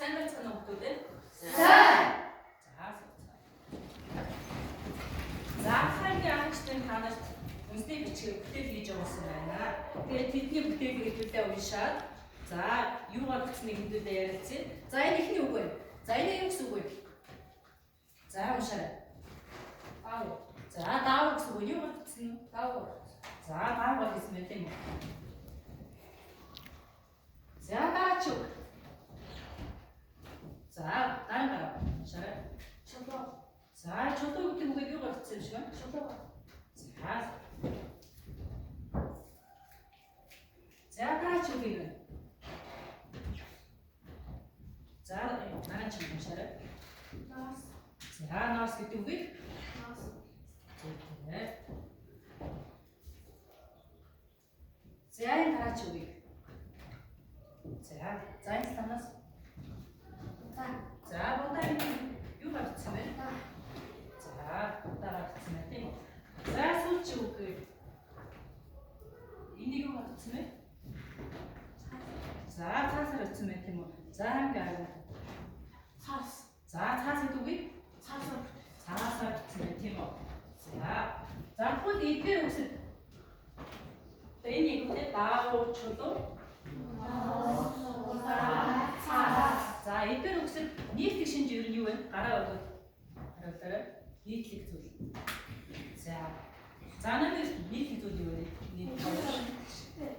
сайн байцгаана уу хүмүүс? Сайн. За хааны анхны танарт үндэсний бичгийг бүтээл хийж явуулсан байна. Тэгээд тэдний бүтээлийг хэдүүлээ уншаад за юугаар бичснийг хэдүүлээ ярилцъя. За энэ ихний үг байна. За энэ юу гэсэн үг вэ? За уншаарай. За даав гэсэн үг юу гэсэн нь? Даав. За даав гэсэн мэт юм уу? За дач үг. За дараа уншаарай. Чулуу. За чулуу гэдэг үгийг юу гэсэн юм шиг байна? Чулуу. За дач үг юм. За дараа чи уншаарай. Нас. За нас гэдэг үгийг нас. За энэ дач үгийг. За энэ танаас. За бодоо юу гарцсан бэ? За гарцсан байх тийм үү? За сүүлч үг. Энийг юу гарцсан бэ? За цаасаар утсан байх тийм үү? За ингээ цаас. За цаас гэдэг үгийг цаасаар утсан байх тийм үү? За хүүд эдгээр үгсэд энэ үгтэй даав чулуу. За эдгээр үгсэд нийтлэг шинж ер нь юу вэ? Гараа өгөөд хариулаарай. Нийтлэг зүйл. За намайг нийтлэг зүйл юу вэ?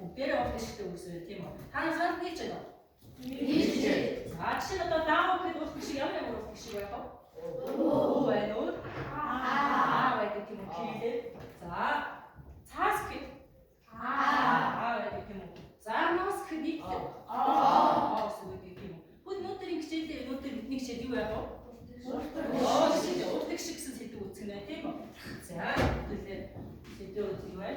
Бүгдээрээ орох шигтэй үгс үү тийм үү? Та нар санал нийлж байна уу? Нийлж байна. За жишээ нь одоо даав гэдэг утга шиг ямар утга шиг байх вэ? Оо байна уу? Байдаг юм уу? Кирилл. За цаас гэд байдаг юм уу? За нос гэд нийтлэг. Гэсэн үг юм уу? Хүүд өнөөдрийн хичээлээр өнөөдөр бидний хичээл юу яах вэ? Уртаг шиг гэсэн сэдв үүсгэнэ тийм үү? За хэдүүлээ сэдв үүсгэх бай.